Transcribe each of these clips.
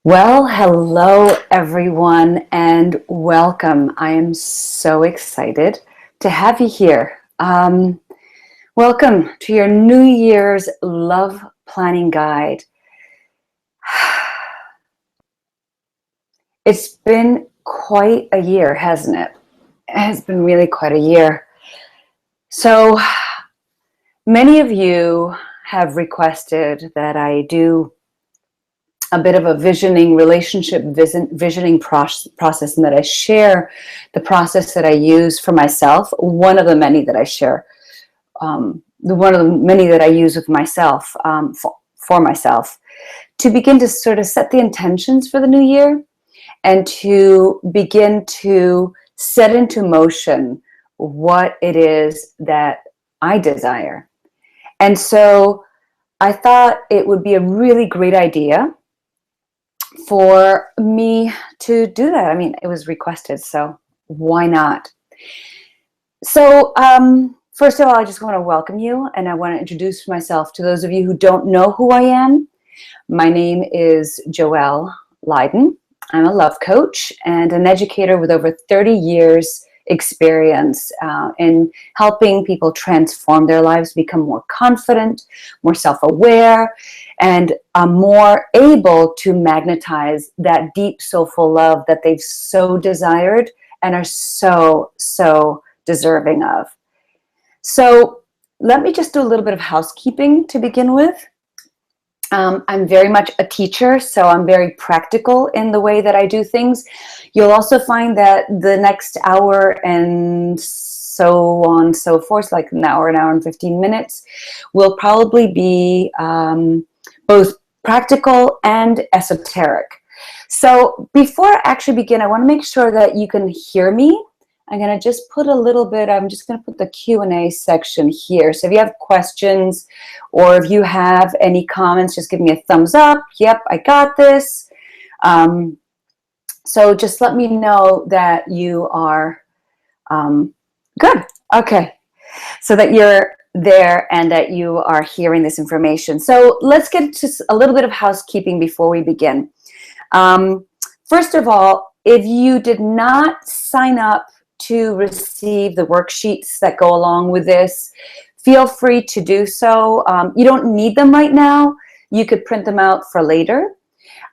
Well, hello everyone and welcome. I am so excited to have you here. Welcome to your New Year's Love Planning Guide. It's been quite a year, hasn't it? It has been really quite a year. So many of you have requested that I do a bit of a visioning process, and that I share the process that I use for myself. One of the many that I share, one of the many that I use with myself, for myself, to begin to sort of set the intentions for the new year and to begin to set into motion what it is that I desire. And so I thought it would be a really great idea for me to do that. I mean, it was requested, so why not? So, first of all, I just want to welcome you, and I want to introduce myself to those of you who don't know who I am. My name is Joelle Leiden. I'm a love coach and an educator with over 30 years experience in helping people transform their lives, become more confident, more self-aware, and more able to magnetize that deep soulful love that they've so desired and are so deserving of. So let me just do a little bit of housekeeping to begin with. I'm very much a teacher, so I'm very practical in the way that I do things. You'll also find that the next hour and so on and so forth, like an hour and 15 minutes, will probably be both practical and esoteric. So before I actually begin, I want to make sure that you can hear me. I'm going to just put a little bit, I'm just going to put the Q&A section here. So if you have questions or if you have any comments, just give me a thumbs up. Yep, I got this. So just let me know that you are good. Okay. So that you're there and that you are hearing this information. So let's get to a little bit of housekeeping before we begin. First of all, if you did not sign up to receive the worksheets that go along with this, feel free to do so. You don't need them right now. You could print them out for later.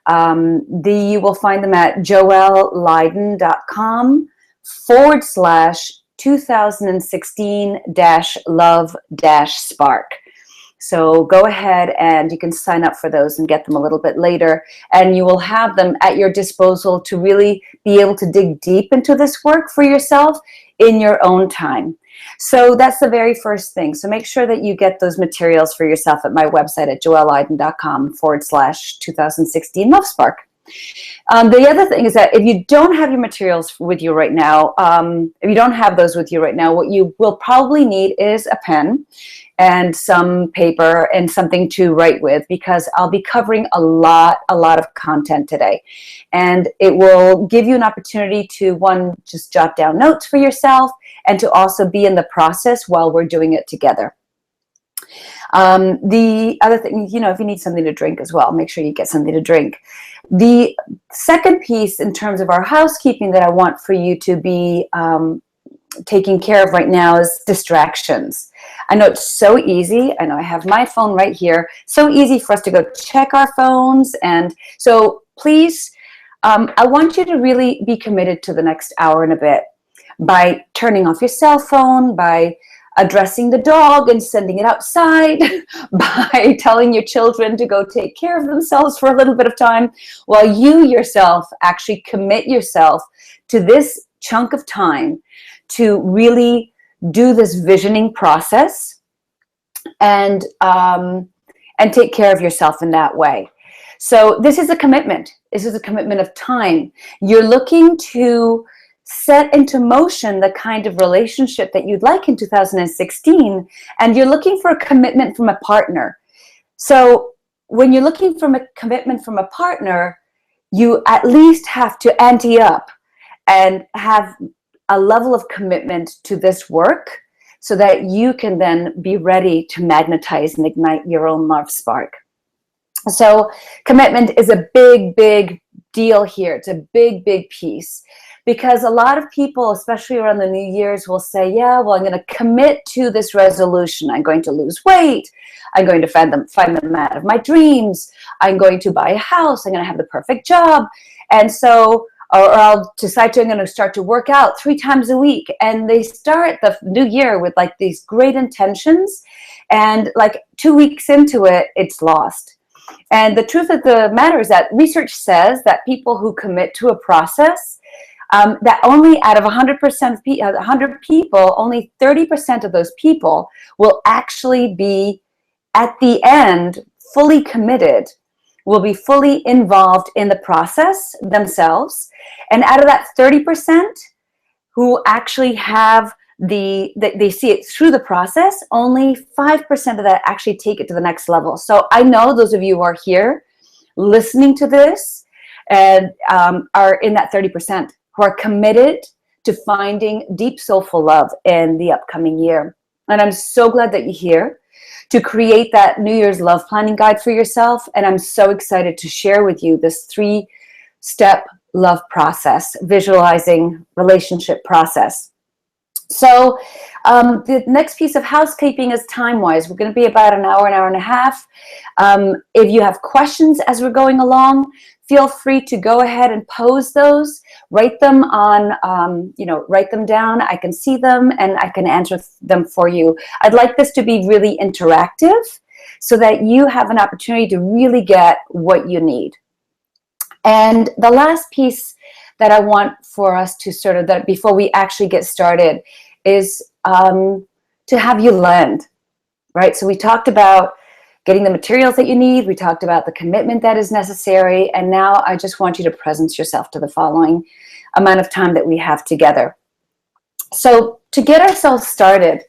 You will find them at joellleiden.com/2016-love-spark. So go ahead and you can sign up for those and get them a little bit later, and you will have them at your disposal to really be able to dig deep into this work for yourself in your own time. So that's the very first thing. So make sure that you get those materials for yourself at my website at joellleiden.com/2016-love-spark. The other thing is that if you don't have your materials with you right now, if you don't have those with you right now, what you will probably need is a pen and some paper and something to write with, because I'll be covering a lot of content today. And it will give you an opportunity to, one, just jot down notes for yourself, and to also be in the process while we're doing it together. The other thing, you know, if you need something to drink as well, make sure you get something to drink. The second piece in terms of our housekeeping that I want for you to be taking care of right now is distractions. I know it's so easy. I know I have my phone right here. So easy for us to go check our phones. And so please, I want you to really be committed to the next hour and a bit by turning off your cell phone, by addressing the dog and sending it outside, by telling your children to go take care of themselves for a little bit of time, while you yourself actually commit yourself to this chunk of time to really do this visioning process and take care of yourself in that way. So this is a commitment. This is a commitment of time. You're looking to set into motion the kind of relationship that you'd like in 2016, and you're looking for a commitment from a partner. So when you're looking for a commitment from a partner, you at least have to ante up and have a level of commitment to this work so that you can then be ready to magnetize and ignite your own love spark. So commitment is a big, big deal here. It's a big, big piece, because a lot of people, especially around the New Year's, will say, yeah, well, I'm going to commit to this resolution. I'm going to lose weight. I'm going to find the man of my dreams. I'm going to buy a house. I'm going to have the perfect job. And so, or I'll decide I'm going to start to work out 3 times a week. And they start the new year with like these great intentions. And like 2 weeks into it, it's lost. And the truth of the matter is that research says that people who commit to a process, that only out of 100 people, only 30% of those people will actually be at the end fully committed, will be fully involved in the process themselves. And out of that 30% who actually have they see it through the process, only 5% of that actually take it to the next level. So I know those of you who are here listening to this and are in that 30% who are committed to finding deep soulful love in the upcoming year. And I'm so glad that you're here to create that New Year's love planning guide for yourself. And I'm so excited to share with you this 3-step love process, visualizing relationship process. So the next piece of housekeeping is time-wise. We're going to be about an hour and a half. If you have questions as we're going along, feel free to go ahead and pose those. Write them on, write them down. I can see them and I can answer them for you. I'd like this to be really interactive so that you have an opportunity to really get what you need. And the last piece that I want for us to sort of, that before we actually get started, is to have you lend, right? So we talked about getting the materials that you need. We talked about the commitment that is necessary. And now I just want you to presence yourself to the following amount of time that we have together. So to get ourselves started,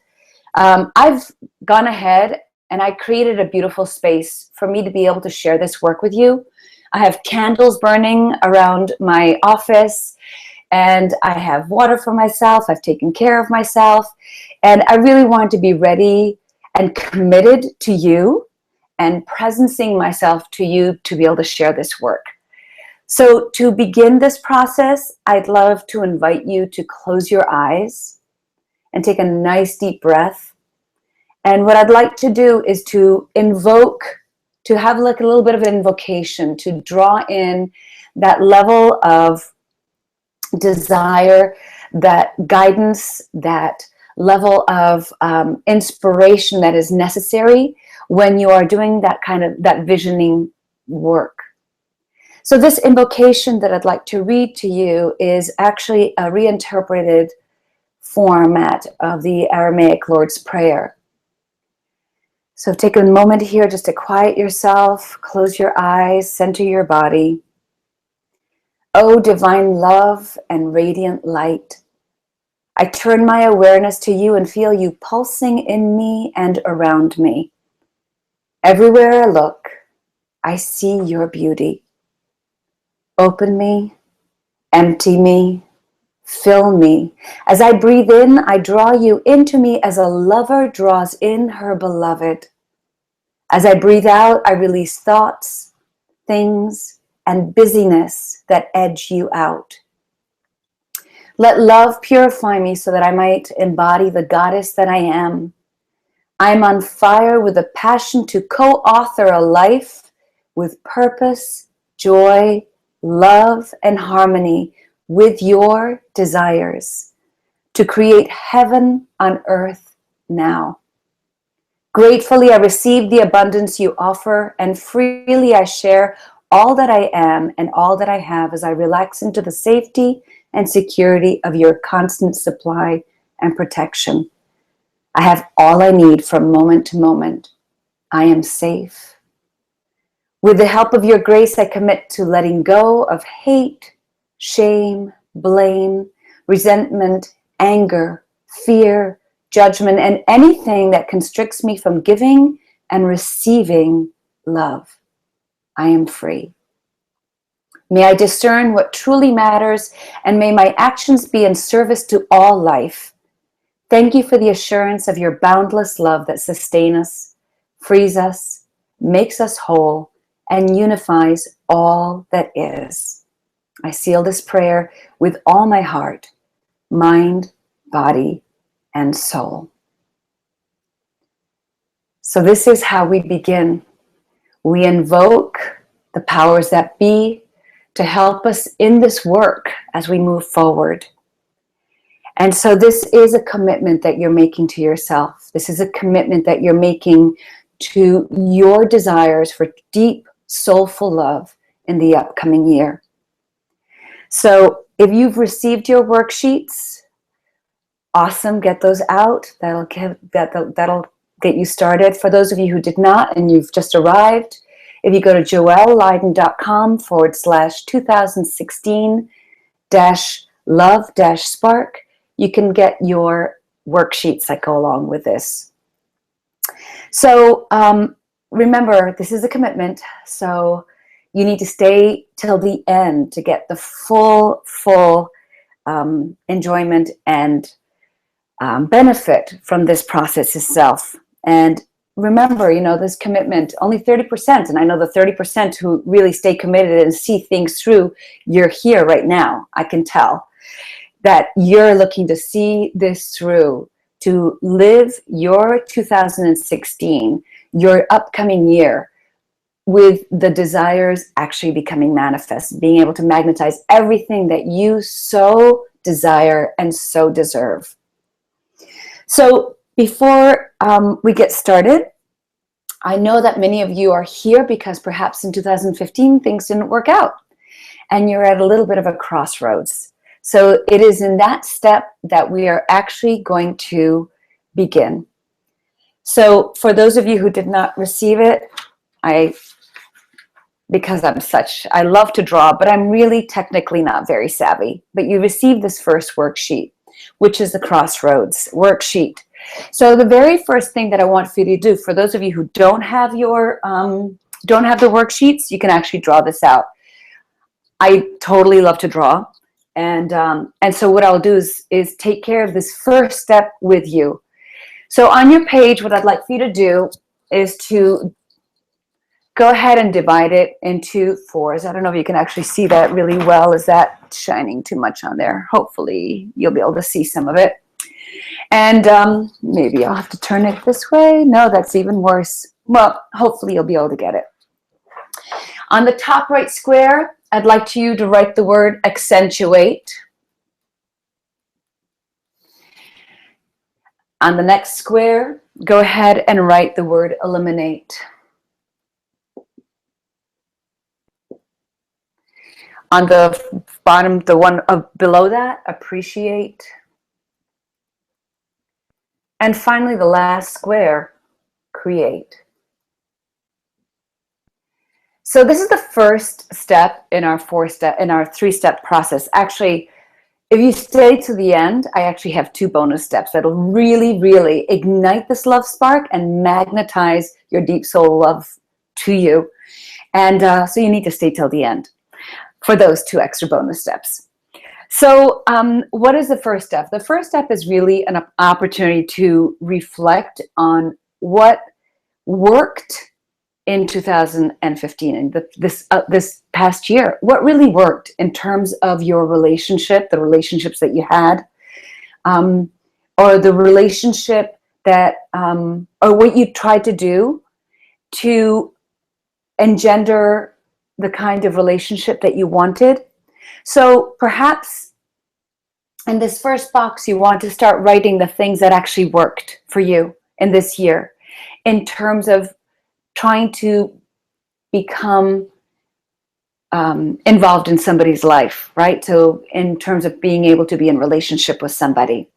I've gone ahead and I created a beautiful space for me to be able to share this work with you. I have candles burning around my office, and I have water for myself. I've taken care of myself, and I really want to be ready and committed to you and presencing myself to you to be able to share this work. So to begin this process, I'd love to invite you to close your eyes and take a nice deep breath. And what I'd like to do is to invoke, to have like a little bit of an invocation, to draw in that level of desire, that guidance, that level of inspiration that is necessary when you are doing that kind of, that visioning work. So this invocation that I'd like to read to you is actually a reinterpreted format of the Aramaic Lord's Prayer. So take a moment here just to quiet yourself, close your eyes, center your body. O divine love and radiant light, I turn my awareness to you and feel you pulsing in me and around me. Everywhere I look, I see your beauty. Open me, empty me, fill me. As I breathe in, I draw you into me as a lover draws in her beloved. As I breathe out, I release thoughts, things, and busyness that edge you out. Let love purify me so that I might embody the goddess that I am. I am on fire with a passion to co-author a life with purpose, joy, love, and harmony with your desires, to create heaven on earth now. Gratefully, I receive the abundance you offer, and freely I share all that I am and all that I have as I relax into the safety and security of your constant supply and protection. I have all I need from moment to moment. I am safe. With the help of your grace, I commit to letting go of hate, shame, blame, resentment, anger, fear, judgment, and anything that constricts me from giving and receiving love. I am free. May I discern what truly matters, and may my actions be in service to all life. Thank you for the assurance of your boundless love that sustains us, frees us, makes us whole, and unifies all that is. I seal this prayer with all my heart, mind, body, and soul. So this is how we begin. We invoke the powers that be to help us in this work as we move forward. And so this is a commitment that you're making to yourself. This is a commitment that you're making to your desires for deep, soulful love in the upcoming year. So if you've received your worksheets, awesome, get those out. That'll get you started. For those of you who did not and you've just arrived, if you go to joelleyden.com/2016-love-spark, you can get your worksheets that go along with this. So remember, this is a commitment. So you need to stay till the end to get the full enjoyment and benefit from this process itself. And remember, this commitment, only 30%, and I know the 30% who really stay committed and see things through, you're here right now. I can tell that you're looking to see this through, to live your 2016, your upcoming year, with the desires actually becoming manifest, being able to magnetize everything that you so desire and so deserve. So before we get started, I know that many of you are here because perhaps in 2015 things didn't work out and you're at a little bit of a crossroads. So it is in that step that we are actually going to begin. So for those of you who did not receive it, because I love to draw, but I'm really technically not very savvy. But you received this first worksheet, which is the Crossroads worksheet. So the very first thing that I want for you to do, for those of you who don't have the worksheets, you can actually draw this out. I totally love to draw. And so what I'll do is take care of this first step with you. So on your page, what I'd like for you to do is to go ahead and divide it into fours. I don't know if you can actually see that really well. Is that shining too much on there? Hopefully you'll be able to see some of it. And maybe I'll have to turn it this way. No, that's even worse. Well, hopefully you'll be able to get it. On the top right square, I'd like you to write the word accentuate. On the next square, go ahead and write the word eliminate. On the bottom, the one below that, appreciate. And finally, the last square, create. So this is the first step in our three-step process. Actually, if you stay to the end, I actually have 2 bonus steps that'll really, really ignite this love spark and magnetize your deep soul love to you. And so you need to stay till the end for those 2 extra bonus steps. So what is the first step? The first step is really an opportunity to reflect on what worked in 2015 and this past year. What really worked in terms of your relationship, the relationships that you had, or the relationship that, or what you tried to do to engender the kind of relationship that you wanted. So perhaps in this first box, you want to start writing the things that actually worked for you in this year in terms of trying to become involved in somebody's life, right? So in terms of being able to be in relationship with somebody.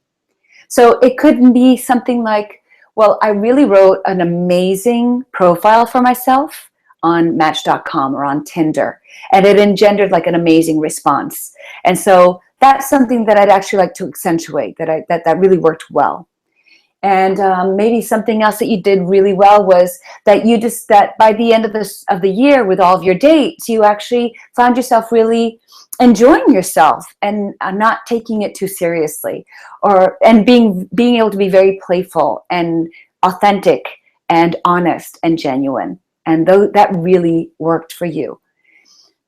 So it could be something like, well, I really wrote an amazing profile for myself on Match.com or on Tinder, and it engendered like an amazing response. And so that's something that I'd actually like to accentuate, that really worked well. And maybe something else that you did really well was that that by the end of the year with all of your dates, you actually found yourself really enjoying yourself and not taking it too seriously, and being able to be very playful and authentic and honest and genuine. And that really worked for you.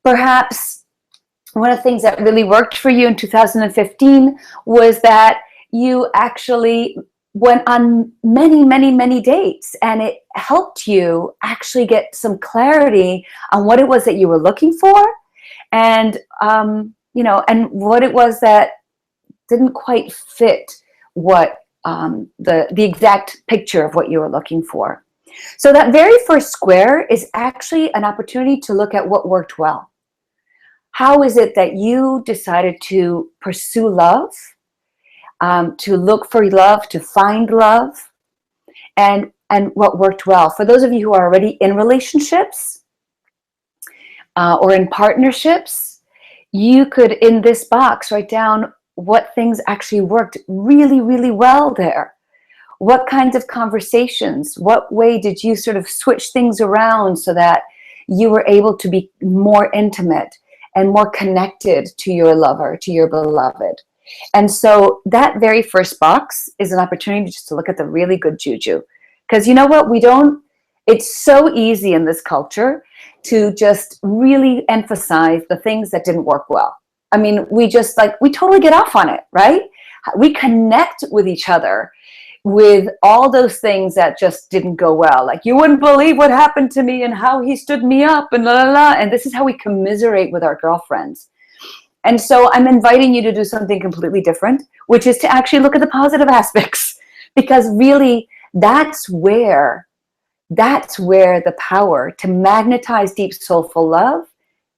Perhaps one of the things that really worked for you in 2015 was that you actually went on many, many, many dates, and it helped you actually get some clarity on what it was that you were looking for, and and what it was that didn't quite fit what the exact picture of what you were looking for. So that very first square is actually an opportunity to look at what worked well. How is it that you decided to pursue love, to look for love, to find love, and what worked well? For those of you who are already in relationships or in partnerships, you could, in this box, write down what things actually worked really, really well there. What kinds of conversations, what way did you sort of switch things around so that you were able to be more intimate and more connected to your lover, to your beloved? And so that very first box is an opportunity just to look at the really good juju. Because you know what? It's so easy in this culture to just really emphasize the things that didn't work well. I mean, we totally get off on it, right? We connect with each other with all those things that just didn't go well. Like, you wouldn't believe what happened to me and how he stood me up and la la la. And this is how we commiserate with our girlfriends. And so I'm inviting you to do something completely different, which is to actually look at the positive aspects, because really that's where the power to magnetize deep soulful love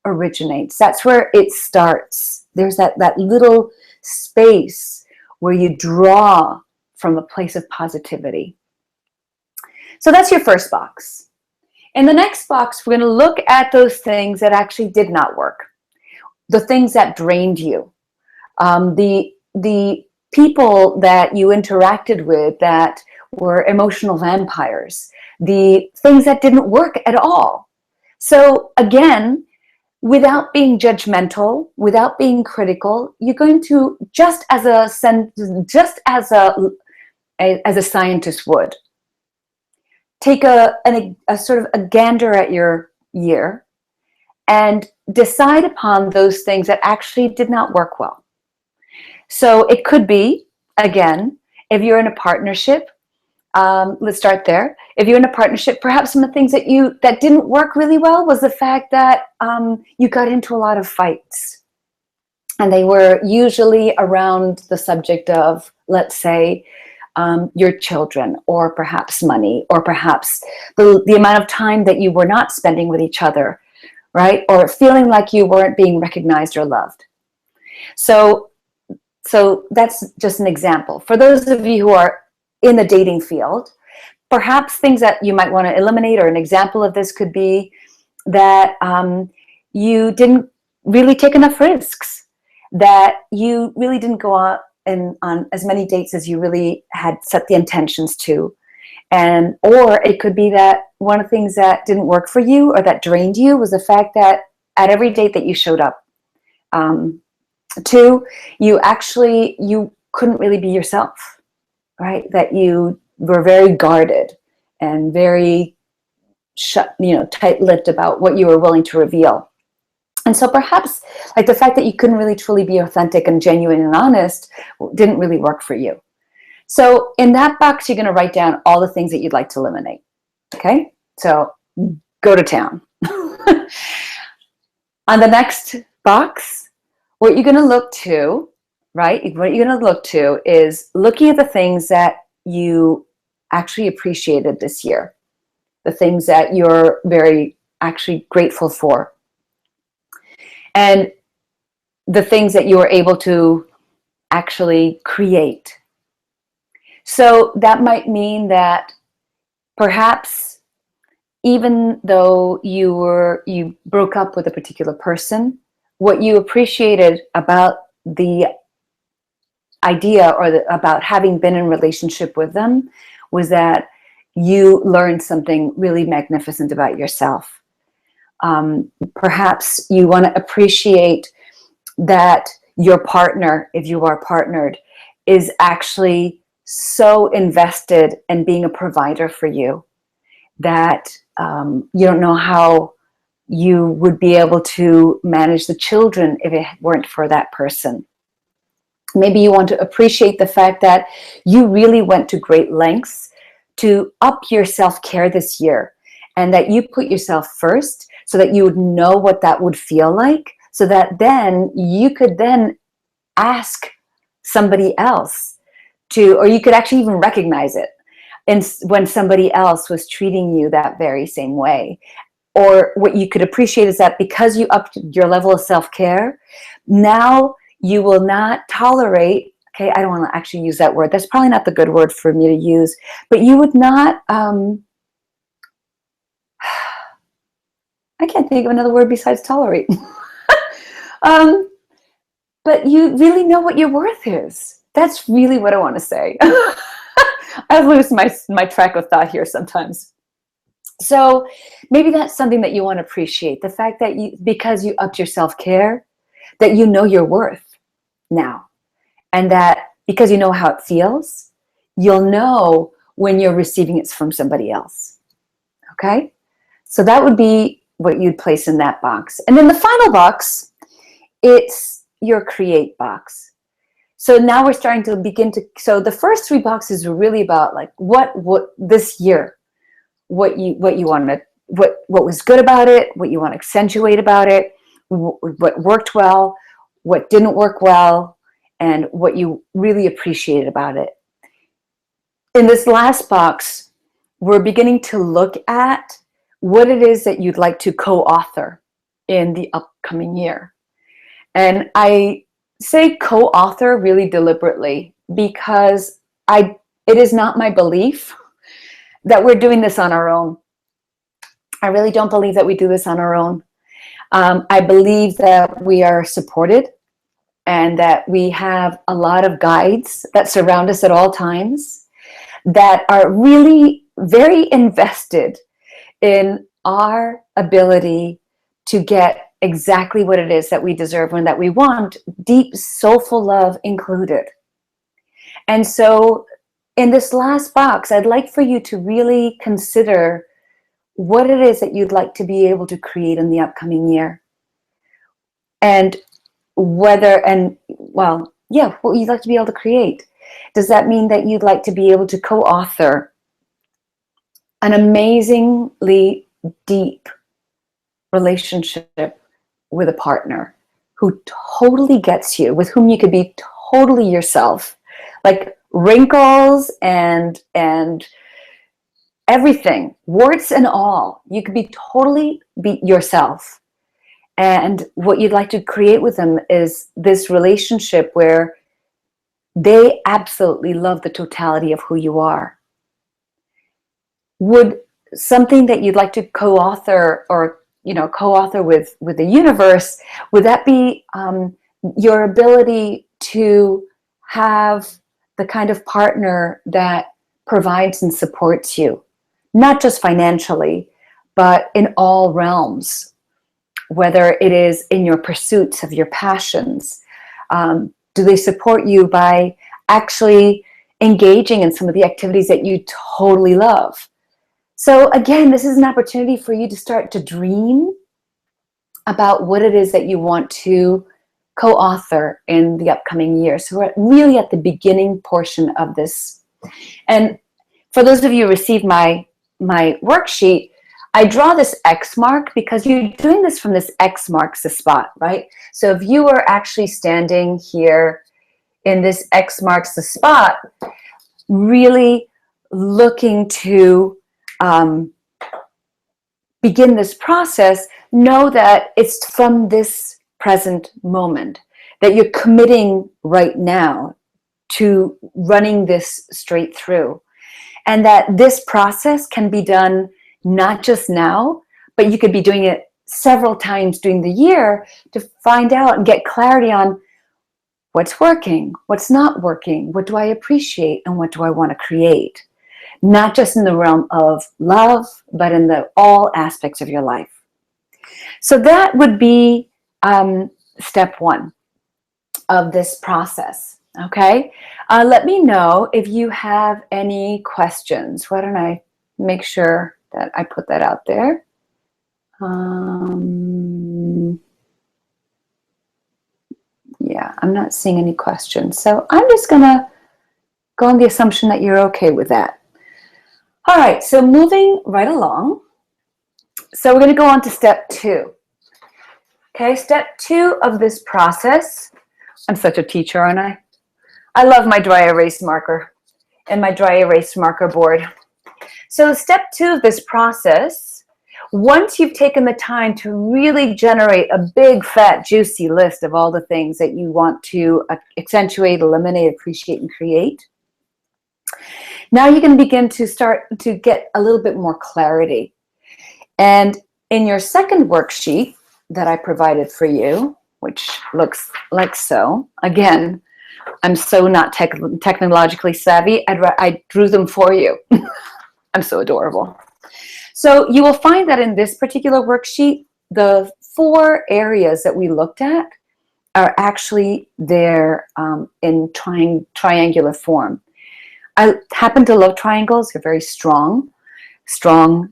originates. That's where it starts. There's that little space where you draw from a place of positivity. So that's your first box. In the next box, we're going to look at those things that actually did not work. The things that drained you. The people that you interacted with that were emotional vampires. The things that didn't work at all. So again, without being judgmental, without being critical, you're going to, just as a scientist would, take a sort of a gander at your year and decide upon those things that actually did not work well. So it could be, again, if you're in a partnership, let's start there. If you're in a partnership, perhaps some of the things that didn't work really well was the fact that you got into a lot of fights. And they were usually around the subject of, let's say, your children, or perhaps money, or perhaps the amount of time that you were not spending with each other, right? Or feeling like you weren't being recognized or loved. So that's just an example. For those of you who are in the dating field, perhaps things that you might want to eliminate, or an example of this could be that you didn't really take enough risks, that you really didn't go out on as many dates as you really had set the intentions to. Or it could be that one of the things that didn't work for you or that drained you was the fact that at every date that you showed up to, you couldn't really be yourself, right? That you were very guarded and very tight-lipped about what you were willing to reveal. And so perhaps like the fact that you couldn't really truly be authentic and genuine and honest didn't really work for you. So in that box, you're going to write down all the things that you'd like to eliminate. Okay? So go to town. On the next box, what you're going to look to, right? What you're going to look to is looking at the things that you actually appreciated this year. The things that you're very actually grateful for. And the things that you were able to actually create. So that might mean that perhaps even though you broke up with a particular person, what you appreciated about the idea or about having been in a relationship with them was that you learned something really magnificent about yourself. Perhaps you want to appreciate that your partner, if you are partnered, is actually so invested in being a provider for you that You don't know how you would be able to manage the children if it weren't for that person. Maybe you want to appreciate the fact that you really went to great lengths to up your self-care this year, and that you put yourself first so that you would know what that would feel like, so that then you could then ask somebody else to, or you could actually even recognize it and when somebody else was treating you that very same way. Or what you could appreciate is that because you upped your level of self-care, now you will not tolerate, okay, I don't want to actually use that word. That's probably not the good word for me to use, but you would not, I can't think of another word besides tolerate. But you really know what your worth is. That's really what I want to say. I lose my track of thought here sometimes. So maybe that's something that you want to appreciate. The fact that because you upped your self-care, that you know your worth now. And that because you know how it feels, you'll know when you're receiving it from somebody else. Okay? So that would be what you'd place in that box. And then the final box, it's your create box. So now we're starting to begin to, so the first three boxes are really about like what this year, what you want, what was good about it, what you want to accentuate about it, what worked well, what didn't work well, and what you really appreciated about it. In this last box, we're beginning to look at what it is that you'd like to co-author in the upcoming year. And I say co-author really deliberately because it is not my belief that we're doing this on our own. I really don't believe that we do this on our own. I believe that we are supported and that we have a lot of guides that surround us at all times that are really very invested in our ability to get exactly what it is that we deserve and that we want, deep soulful love included. And so in this last box, I'd like for you to really consider what it is that you'd like to be able to create in the upcoming year. And whether, and well, yeah, what you'd like to be able to create. Does that mean that you'd like to be able to co-author an amazingly deep relationship with a partner who totally gets you, with whom you could be totally yourself, like wrinkles and everything, warts and all, you could be totally be yourself. And what you'd like to create with them is this relationship where they absolutely love the totality of who you are. Would something that you'd like to co-author or co-author with the universe, would that be your ability to have the kind of partner that provides and supports you, not just financially, but in all realms, whether it is in your pursuits of your passions? Do they support you by actually engaging in some of the activities that you totally love? So again, this is an opportunity for you to start to dream about what it is that you want to co-author in the upcoming year. So we're really at the beginning portion of this. And for those of you who received my worksheet, I draw this X mark because you're doing this from this X marks the spot, right? So if you were actually standing here in this X marks the spot, really looking to begin this process, know that it's from this present moment, that you're committing right now to running this straight through. And that this process can be done not just now, but you could be doing it several times during the year to find out and get clarity on what's working, what's not working, what do I appreciate, and what do I want to create. Not just in the realm of love, but in all aspects of your life. So that would be step one of this process, okay? Let me know if you have any questions. Why don't I make sure that I put that out there. Yeah, I'm not seeing any questions. So I'm just going to go on the assumption that you're okay with that. All right, so moving right along. So we're going to go on to step 2. Okay, step 2 of this process. I'm such a teacher, aren't I? I love my dry erase marker and my dry erase marker board. So step 2 of this process, once you've taken the time to really generate a big, fat, juicy list of all the things that you want to accentuate, eliminate, appreciate, and create, now you can begin to start to get a little bit more clarity. And in your second worksheet that I provided for you, which looks like so, again, I'm so not technologically savvy, I drew them for you. I'm so adorable. So you will find that in this particular worksheet, the 4 areas that we looked at are actually there in triangular form. I happen to love triangles. They're very strong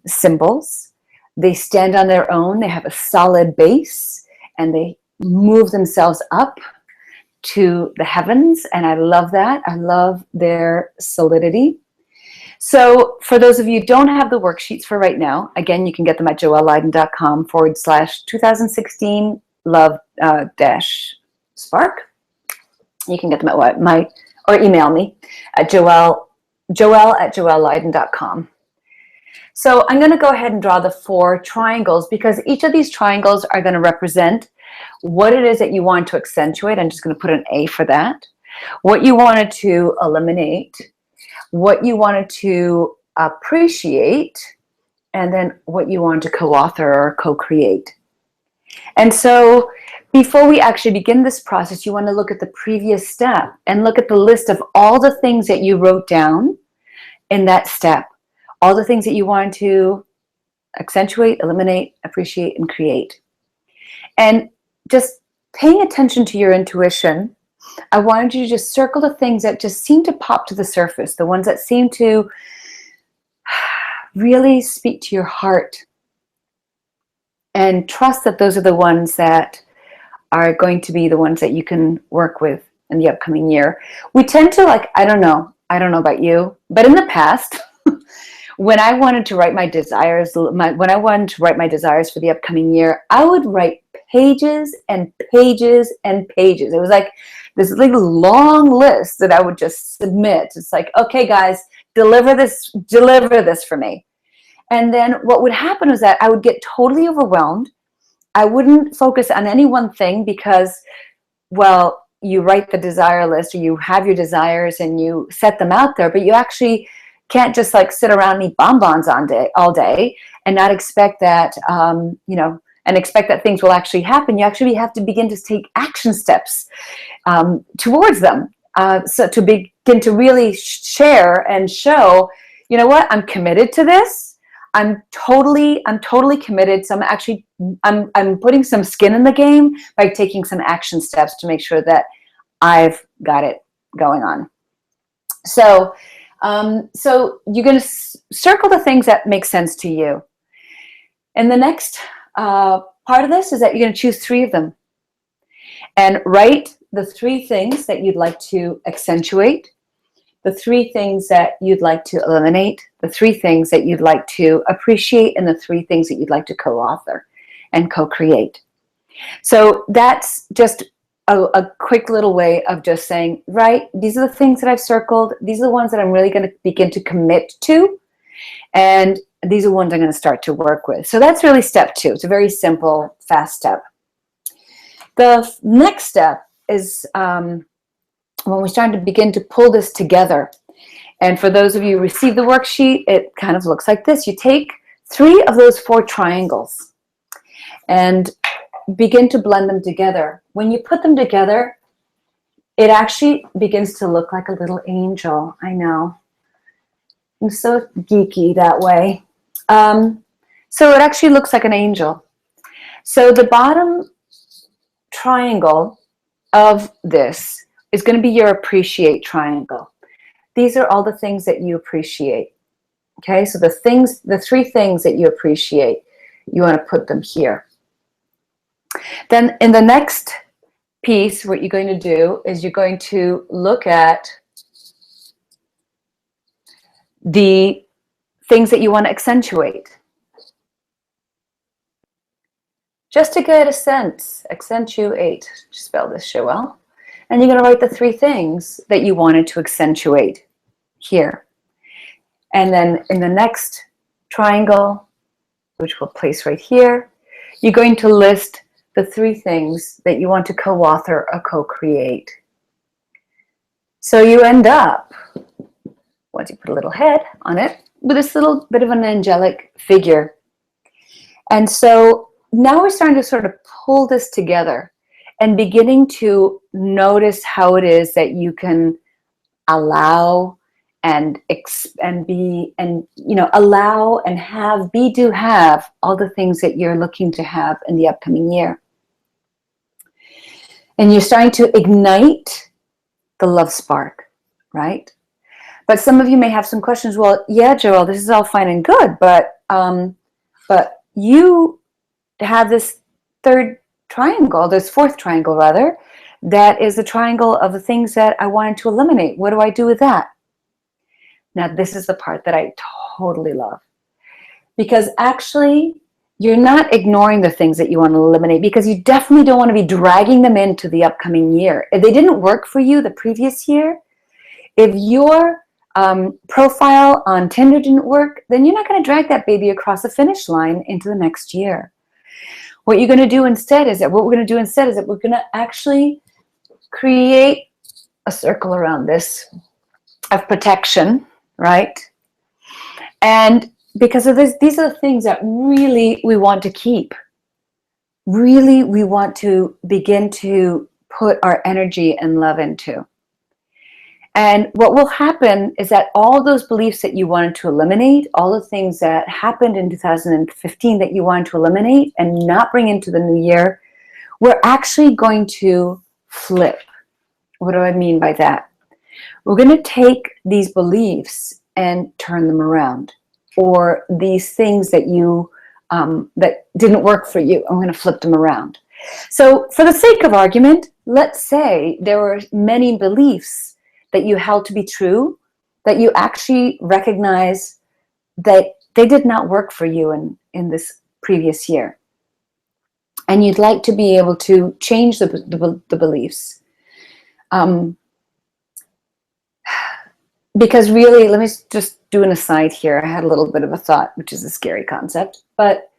symbols. They stand on their own. They have a solid base, and they move themselves up to the heavens, and I love that. I love their solidity. So for those of you who don't have the worksheets for right now, again, you can get them at joelleiden.com/2016 love-spark. You can get them at or email me at joelle@joelleiden.com. So I'm going to go ahead and draw the 4 triangles, because each of these triangles are going to represent what it is that you want to accentuate. I'm just going to put an A for that. What you wanted to eliminate, what you wanted to appreciate, and then what you want to co-author or co-create. And so before we actually begin this process, you want to look at the previous step and look at the list of all the things that you wrote down in that step, all the things that you wanted to accentuate, eliminate, appreciate, and create. And just paying attention to your intuition, I wanted you to just circle the things that just seem to pop to the surface, the ones that seem to really speak to your heart, and trust that those are the ones that are going to be the ones that you can work with in the upcoming year. We tend to, like, I don't know about you, but in the past, when I wanted to write my desires, for the upcoming year, I would write pages and pages and pages. It was like this long list that I would just submit. It's like, okay, guys, deliver this for me. And then what would happen is that I would get totally overwhelmed. I wouldn't focus on any one thing, because, well, you write the desire list, or you have your desires and you set them out there, but you actually can't just like sit around and eat bonbons all day and not expect that, and expect that things will actually happen. You actually have to begin to take action steps towards them. So to begin to really share and show, you know what, I'm committed to this. I'm totally committed. So I'm putting some skin in the game by taking some action steps to make sure that I've got it going on. So you're going to circle the things that make sense to you. And the next part of this is that you're going to choose 3 of them and write the 3 things that you'd like to accentuate, the 3 things that you'd like to eliminate, the 3 things that you'd like to appreciate, and the 3 things that you'd like to co-author and co-create. So that's just a quick little way of just saying, right, these are the things that I've circled. These are the ones that I'm really going to begin to commit to. And these are the ones I'm going to start to work with. So that's really step 2. It's a very simple, fast step. The next step is when we start to begin to pull this together. And for those of you who receive the worksheet, it kind of looks like this. You take 3 of those 4 triangles and begin to blend them together. When you put them together, it actually begins to look like a little angel. I know. I'm so geeky that way. So it actually looks like an angel. So the bottom triangle of this is going to be your appreciate triangle. These are all the things that you appreciate. Okay, so the three things that you appreciate, you want to put them here. Then in the next piece, what you're going to do is you're going to look at the things that you want to accentuate. Just to get a sense, accentuate, spell this shit well. And you're going to write the three things that you wanted to accentuate here. And then in the next triangle, which we'll place right here, you're going to list the three things that you want to co-author or co-create. So you end up, once you put a little head on it, with this little bit of an angelic figure. And so now we're starting to sort of pull this together and beginning to notice how it is that you can allow and be, and allow and have, be, do, have all the things that you're looking to have in the upcoming year. And you're starting to ignite the love spark, right? But some of you may have some questions. Well, yeah, Joelle, this is all fine and good, but you have this fourth triangle rather, that is the triangle of the things that I wanted to eliminate. What do I do with that? Now, this is the part that I totally love, because actually you're not ignoring the things that you want to eliminate, because you definitely don't want to be dragging them into the upcoming year. If they didn't work for you the previous year, if your profile on Tinder didn't work, then you're not going to drag that baby across the finish line into the next year. What you're going to do instead is that we're going to actually create a circle around this of protection, right? And because of this, these are the things that really we want to keep. Really, we want to begin to put our energy and love into. And what will happen is that all those beliefs that you wanted to eliminate, all the things that happened in 2015 that you wanted to eliminate and not bring into the new year, we're actually going to flip. What do I mean by that? We're going to take these beliefs and turn them around, or these things that you that didn't work for you, I'm going to flip them around. So for the sake of argument, let's say there were many beliefs that you held to be true, that you actually recognize that they did not work for you in this previous year. And you'd like to be able to change the beliefs. Because really, let me just do an aside here. I had a little bit of a thought, which is a scary concept. But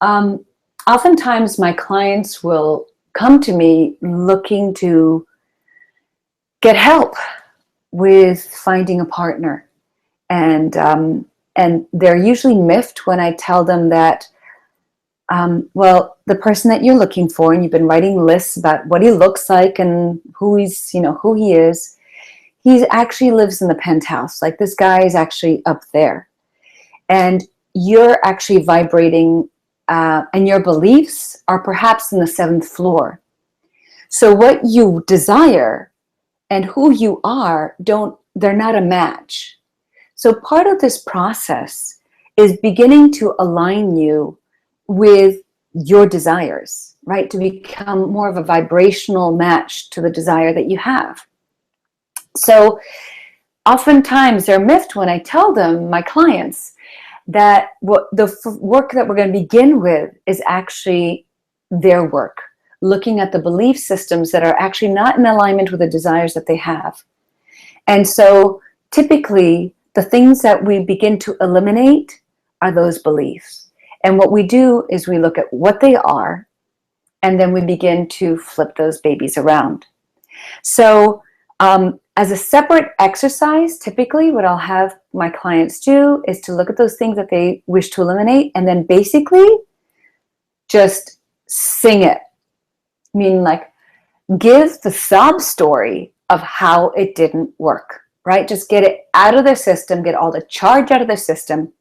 oftentimes my clients will come to me looking to get help with finding a partner. And they're usually miffed when I tell them that, well, the person that you're looking for, and you've been writing lists about what he looks like and who he is, he actually lives in the penthouse. Like, this guy is actually up there. And you're actually vibrating, and your beliefs are perhaps in the 7th floor. So what you desire and who you are, they're not a match. So part of this process is beginning to align you with your desires, right? To become more of a vibrational match to the desire that you have. So oftentimes they're miffed when I tell them, my clients, that what the work that we're going to begin with is actually their work, looking at the belief systems that are actually not in alignment with the desires that they have. And so typically the things that we begin to eliminate are those beliefs. And what we do is we look at what they are, and then we begin to flip those babies around. So as a separate exercise, typically what I'll have my clients do is to look at those things that they wish to eliminate, and then basically just sing it. Meaning, like, give the sob story of how it didn't work, right? Just get it out of their system, get all the charge out of their system.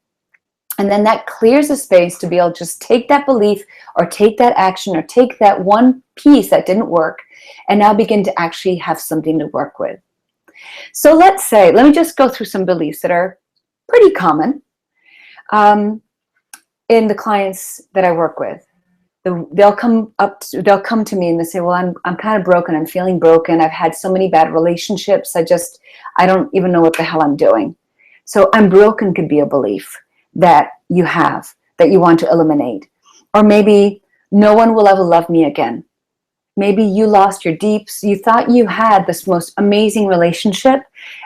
And then that clears the space to be able to just take that belief or take that action or take that one piece that didn't work and now begin to actually have something to work with. So let me just go through some beliefs that are pretty common in the clients that I work with. They'll come to me and they say, well, I'm kind of broken. I'm feeling broken. I've had so many bad relationships. I don't even know what the hell I'm doing. So I'm broken could be a belief that you have, that you want to eliminate. Or maybe no one will ever love me again. Maybe you lost your deeps. You thought you had this most amazing relationship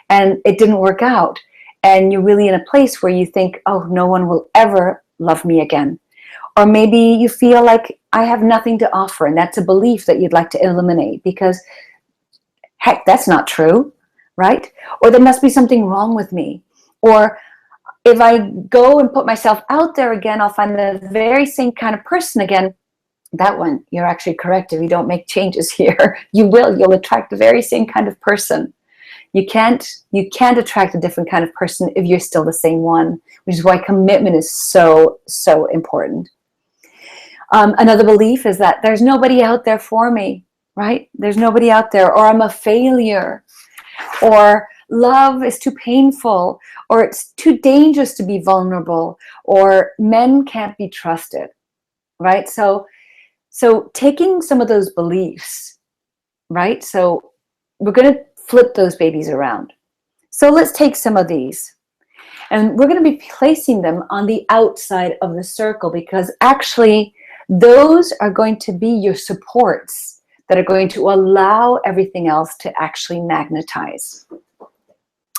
and it didn't work out. And you're really in a place where you think, oh, no one will ever love me again. Or maybe you feel like I have nothing to offer, and that's a belief that you'd like to eliminate because, heck, that's not true, right? Or there must be something wrong with me. Or if I go and put myself out there again, I'll find the very same kind of person again. That one, you're actually correct. If you don't make changes here, you'll attract the very same kind of person. You can't attract a different kind of person if you're still the same one, which is why commitment is so, so important. Another belief is that there's nobody out there for me, right? There's nobody out there, or I'm a failure, or love is too painful, or it's too dangerous to be vulnerable, or men can't be trusted, right? So taking some of those beliefs, right? So we're going to flip those babies around. So let's take some of these. And we're going to be placing them on the outside of the circle because actually those are going to be your supports that are going to allow everything else to actually magnetize.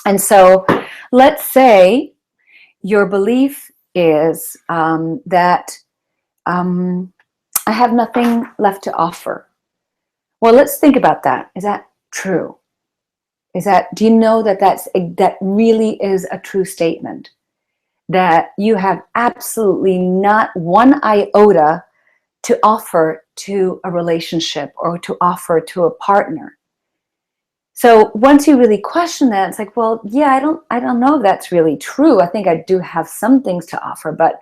And so let's say your belief is that I have nothing left to offer. Well, let's think about that. Is that true? Do you know that that really is a true statement? That you have absolutely not one iota to offer to a relationship or to offer to a partner. So once you really question that, it's like, well, yeah, I don't know if that's really true. I think I do have some things to offer, but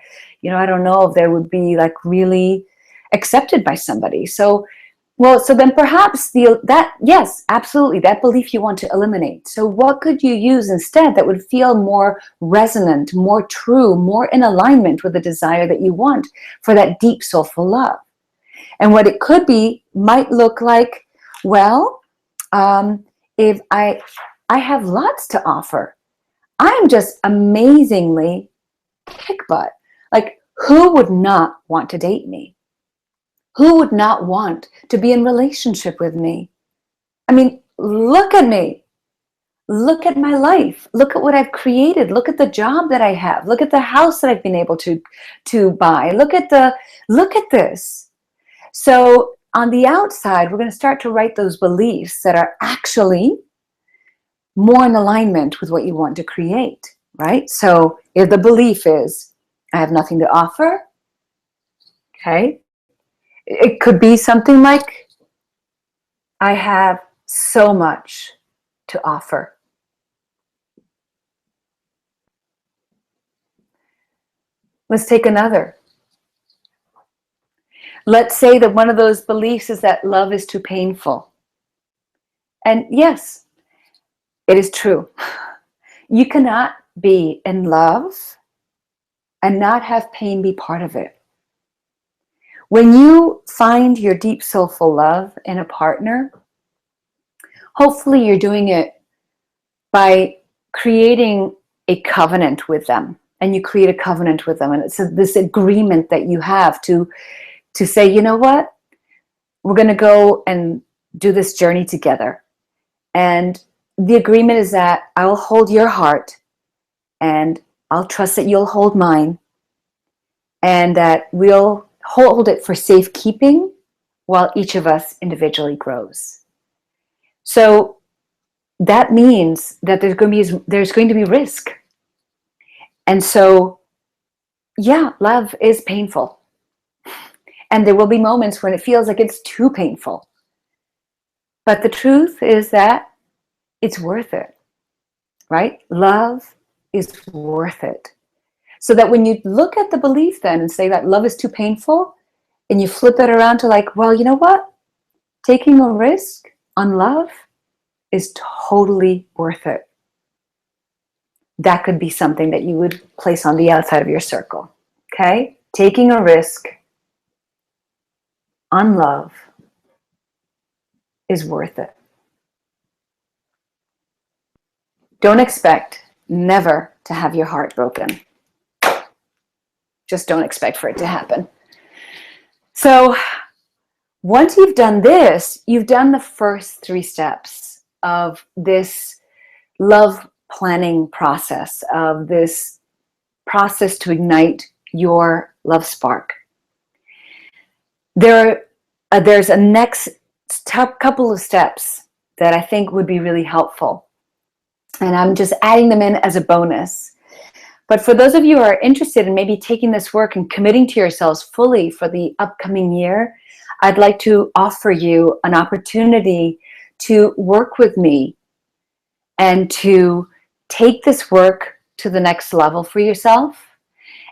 I don't know if they would be like really accepted by somebody. So then perhaps yes, absolutely, that belief you want to eliminate. So what could you use instead that would feel more resonant, more true, more in alignment with the desire that you want for that deep, soulful love? And what it could be might look like, well, if I have lots to offer. I'm just amazingly kick butt. Like, who would not want to date me? Who would not want to be in relationship with me? I mean, look at me. Look at my life. Look at what I've created. Look at the job that I have. Look at the house that I've been able to buy. Look at this. So on the outside, we're going to start to write those beliefs that are actually more in alignment with what you want to create, right? So if the belief is, I have nothing to offer, okay? It could be something like, I have so much to offer. Let's take another. Let's say that one of those beliefs is that love is too painful. And yes, it is true. You cannot be in love and not have pain be part of it. When you find your deep soulful love in a partner, hopefully you're doing it by creating a covenant with them. And you create a covenant with them. And it's this agreement that you have to say, you know what? We're going to go and do this journey together. And the agreement is that I'll hold your heart and I'll trust that you'll hold mine and that we'll hold it for safekeeping while each of us individually grows. So that means that there's going to be risk. And so, yeah, love is painful. And there will be moments when it feels like it's too painful. But the truth is that it's worth it, right? Love is worth it. So that when you look at the belief then and say that love is too painful, and you flip it around to like, well, you know what? Taking a risk on love is totally worth it. that could be something that you would place on the outside of your circle. Okay? Taking a risk on love is worth it. Don't expect never to have your heart broken. Just don't expect for it to happen. So once you've done this, you've done the first 3 steps of this love planning process, of this process to ignite your love spark. There's a next couple of steps that I think would be really helpful. And I'm just adding them in as a bonus. But for those of you who are interested in maybe taking this work and committing to yourselves fully for the upcoming year, I'd like to offer you an opportunity to work with me and to take this work to the next level for yourself,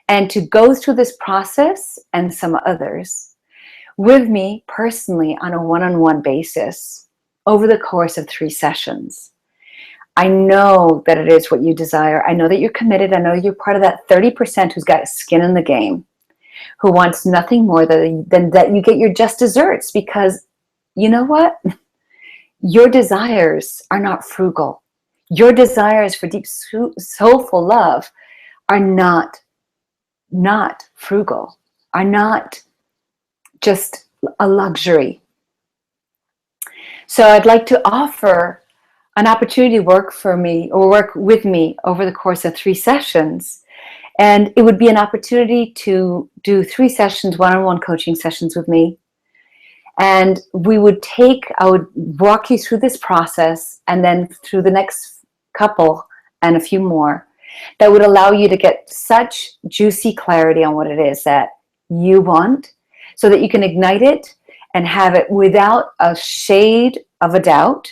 and to go through this process and some others with me personally on a one-on-one basis over the course of 3 sessions. I know that it is what you desire. I know that you're committed. I know you're part of that 30% who's got skin in the game, who wants nothing more than that you get your just desserts, because you know what? Your desires are not frugal. Your desires for deep, soulful love are not frugal, are not just a luxury. So I'd like to offer an opportunity to work for me or work with me over the course of 3 sessions. And it would be an opportunity to do 3 sessions, one-on-one coaching sessions with me. And I would walk you through this process, and then through the next couple and a few more, that would allow you to get such juicy clarity on what it is that you want, so that you can ignite it and have it without a shade of a doubt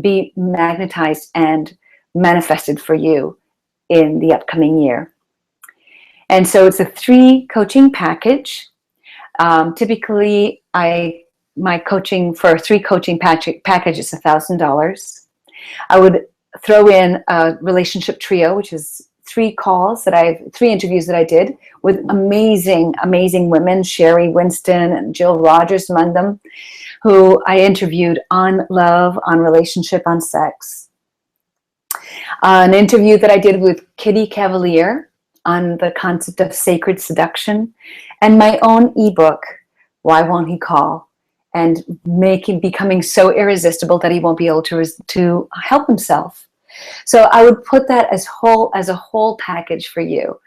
be magnetized and manifested for you in the upcoming year. And so it's a 3 coaching package. Typically, my coaching for a 3 coaching package is $1,000. I would throw in a relationship trio, which is 3 interviews that I did with amazing women, Sherry Winston and Jill Rogers among them, who I interviewed on love, on relationship, on sex. An interview that I did with Kitty Cavalier on the concept of sacred seduction, and my own ebook, Why Won't He Call? And becoming so irresistible that he won't be able to help himself. So I would put that as a whole package for you.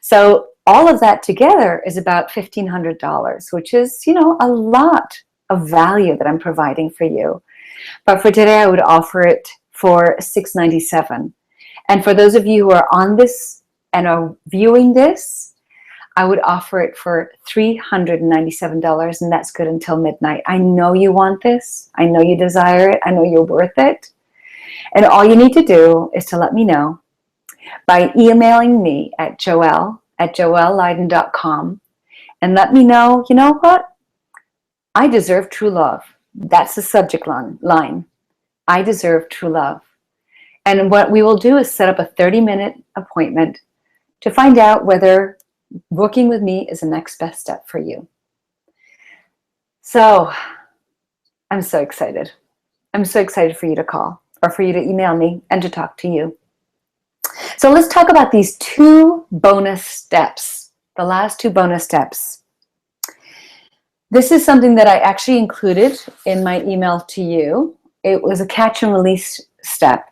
So all of that together is about $1,500, which is, a lot of value that I'm providing for you. But for today, I would offer it for $697. And for those of you who are on this and are viewing this, I would offer it for $397, and that's good until midnight. I know you want this. I know you desire it. I know you're worth it. And all you need to do is to let me know by emailing me at joelle@joelleyden.com, and let me know, you know what? I deserve true love. That's the subject line. I deserve true love. And what we will do is set up a 30-minute appointment to find out whether working with me is the next best step for you. So I'm so excited. I'm so excited for you to call, or for you to email me and to talk to you. So let's talk about these 2 bonus steps, the last 2 bonus steps. This is something that I actually included in my email to you. It was a catch and release step.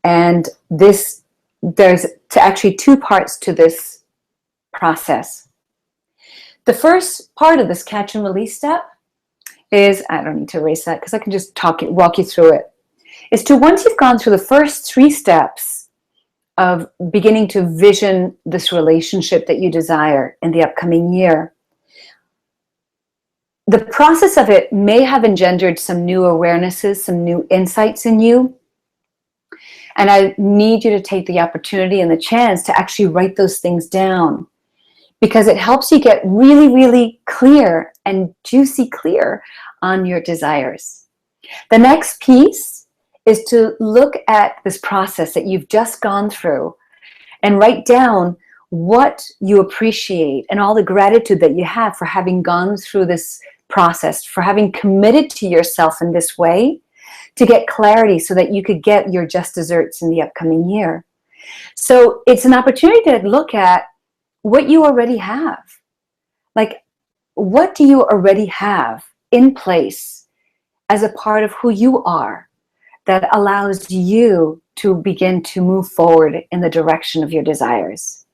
And there's actually 2 parts to this process. The first part of this catch and release step is, I don't need to erase that because I can just walk you through it, is to, once you've gone through the first 3 steps of beginning to vision this relationship that you desire in the upcoming year, the process of it may have engendered some new awarenesses, some new insights in you. And I need you to take the opportunity and the chance to actually write those things down, because it helps you get really, really clear and juicy clear on your desires. The next piece is to look at this process that you've just gone through and write down what you appreciate and all the gratitude that you have for having gone through this process, for having committed to yourself in this way to get clarity so that you could get your just desserts in the upcoming year. So it's an opportunity to look at what you already have. Like, what do you already have in place as a part of who you are that allows you to begin to move forward in the direction of your desires?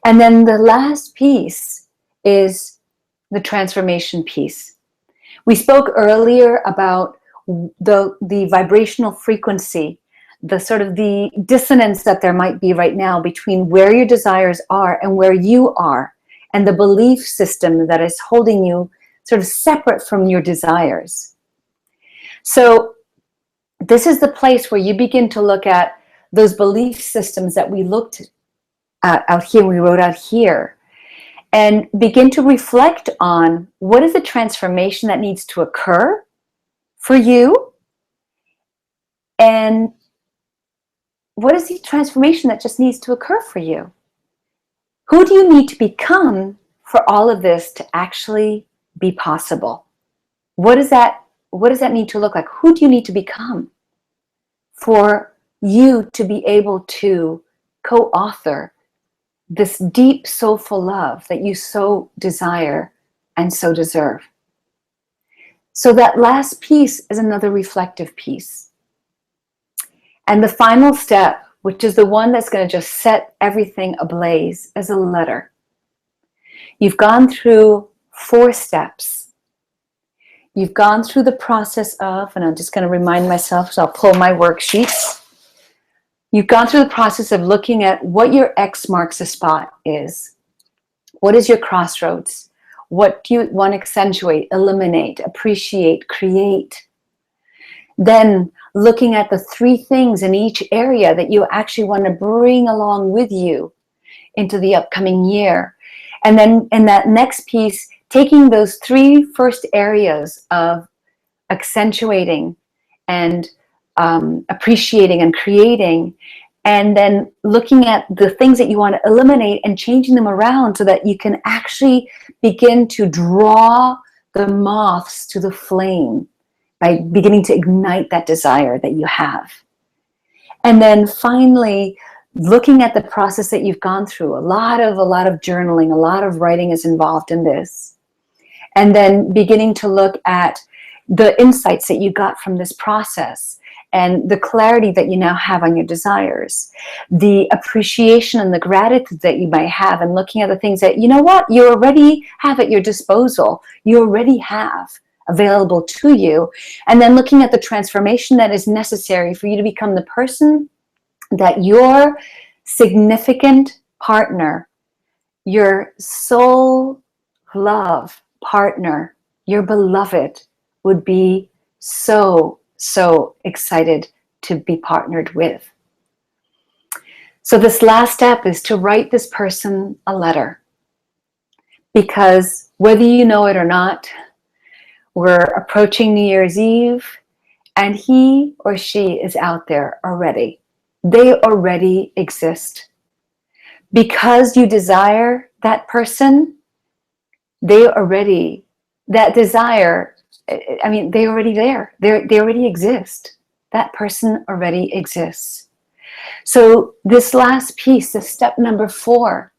And then the last piece is the transformation piece. We spoke earlier about the vibrational frequency, the sort of the dissonance that there might be right now between where your desires are and where you are, and the belief system that is holding you sort of separate from your desires. So this is the place where you begin to look at those belief systems that we looked at out here, we wrote out here, and begin to reflect on what is the transformation that needs to occur for you, and what is the transformation that just needs to occur for you? Who do you need to become for all of this to actually be possible? What does that need to look like? Who do you need to become for you to be able to co-author this deep, soulful love that you so desire and so deserve? So that last piece is another reflective piece. And the final step, which is the one that's going to just set everything ablaze, is a letter. You've gone through 4 steps. You've gone through the process of, and I'm just going to remind myself, so I'll pull my worksheets. You've gone through the process of looking at what your X marks a spot is. What is your crossroads? What do you want to accentuate, eliminate, appreciate, create? Then looking at the 3 things in each area that you actually want to bring along with you into the upcoming year. And then in that next piece, taking those 3 first areas of accentuating and appreciating and creating, and then looking at the things that you want to eliminate and changing them around so that you can actually begin to draw the moths to the flame by beginning to ignite that desire that you have. And then finally, looking at the process that you've gone through, a lot of journaling, a lot of writing is involved in this. And then beginning to look at the insights that you got from this process and the clarity that you now have on your desires, the appreciation and the gratitude that you might have, and looking at the things that, you know what, you already have at your disposal, you already have available to you, and then looking at the transformation that is necessary for you to become the person that your significant partner, your soul love partner, your beloved would be so excited to be partnered with. So this last step is to write this person a letter, because whether you know it or not, we're approaching New Year's Eve, and he or she is out there already. They already exist. Because you desire that person, that desire, I mean, they're already there. They already exist. That person already exists. So this last piece, this step number 4,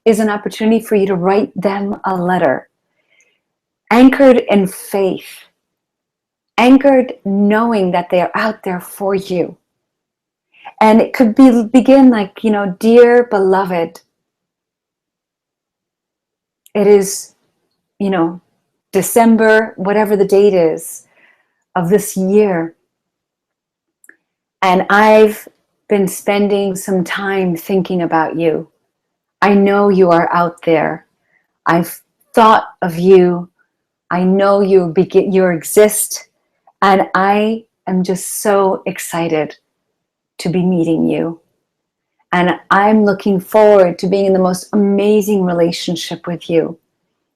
is an opportunity for you to write them a letter, anchored in faith, anchored knowing that they are out there for you. And it could begin like, dear beloved, it is, December, whatever the date is of this year. And I've been spending some time thinking about you. I know you are out there. I've thought of you. I know you exist. And I am just so excited to be meeting you. And I'm looking forward to being in the most amazing relationship with you.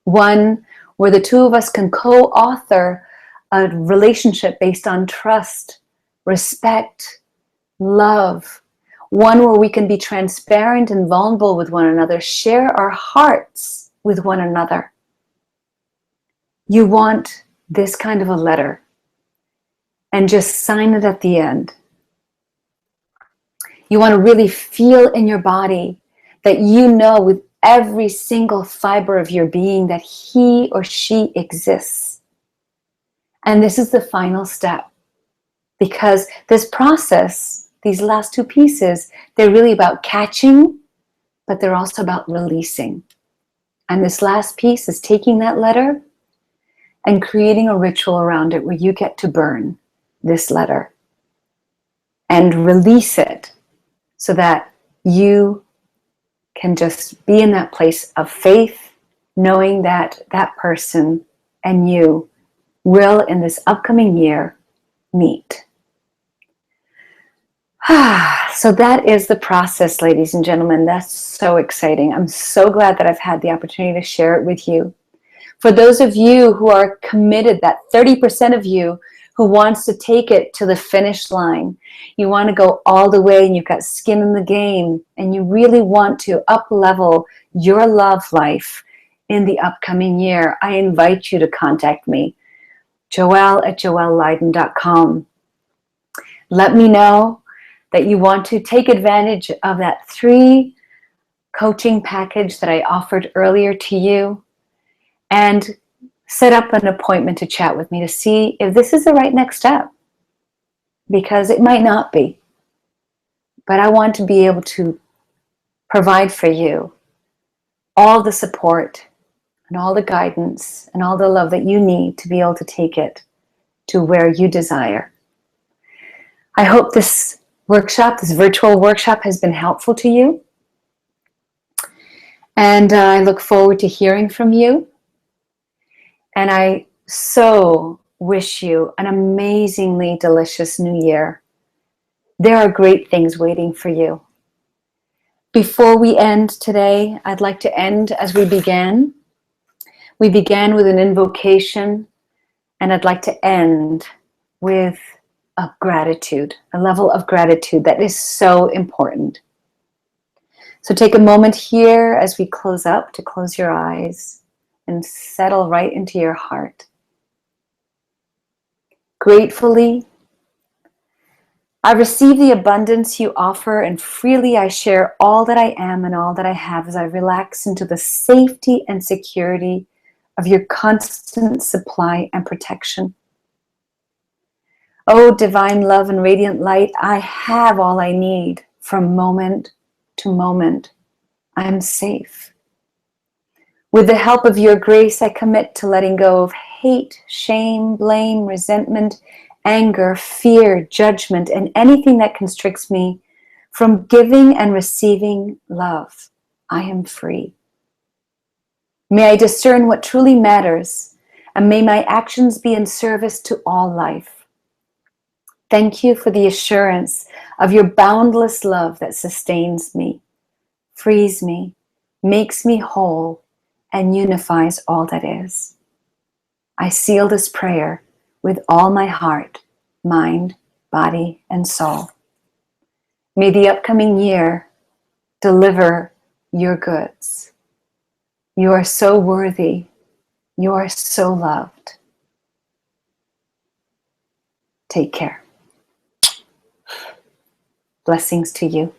One where the 2 of us can co-author a relationship based on trust, respect, love, one where we can be transparent and vulnerable with one another, share our hearts with one another. You want this kind of a letter, and just sign it at the end. You want to really feel in your body that you know with every single fiber of your being that he or she exists. And this is the final step, because this process, these last two pieces, they're really about catching, but they're also about releasing. And this last piece is taking that letter and creating a ritual around it where you get to burn this letter and release it so that you can just be in that place of faith, knowing that that person and you will in this upcoming year meet. So that is the process, ladies and gentlemen. That's so exciting. I'm so glad that I've had the opportunity to share it with you. For those of you who are committed, that 30% of you who wants to take it to the finish line, you want to go all the way and you've got skin in the game and you really want to up-level your love life in the upcoming year, I invite you to contact me, joelle@joelleyden.com. Let me know that you want to take advantage of that 3 coaching package that I offered earlier to you, and set up an appointment to chat with me to see if this is the right next step, because it might not be. But I want to be able to provide for you all the support and all the guidance and all the love that you need to be able to take it to where you desire. I hope this workshop, this virtual workshop, has been helpful to you. And I look forward to hearing from you. And I so wish you an amazingly delicious new year. There are great things waiting for you. Before we end today, I'd like to end as we began. We began with an invocation, and I'd like to end with a gratitude, a level of gratitude that is so important. So take a moment here as we close up to close your eyes and settle right into your heart. Gratefully, I receive the abundance you offer, and freely I share all that I am and all that I have as I relax into the safety and security of your constant supply and protection. Oh, divine love and radiant light, I have all I need from moment to moment. I am safe. With the help of your grace, I commit to letting go of hate, shame, blame, resentment, anger, fear, judgment, and anything that constricts me from giving and receiving love. I am free. May I discern what truly matters, and may my actions be in service to all life. Thank you for the assurance of your boundless love that sustains me, frees me, makes me whole, and unifies all that is. I seal this prayer with all my heart, mind, body, and soul. May the upcoming year deliver your goods. You are so worthy. You are so loved. Take care. Blessings to you.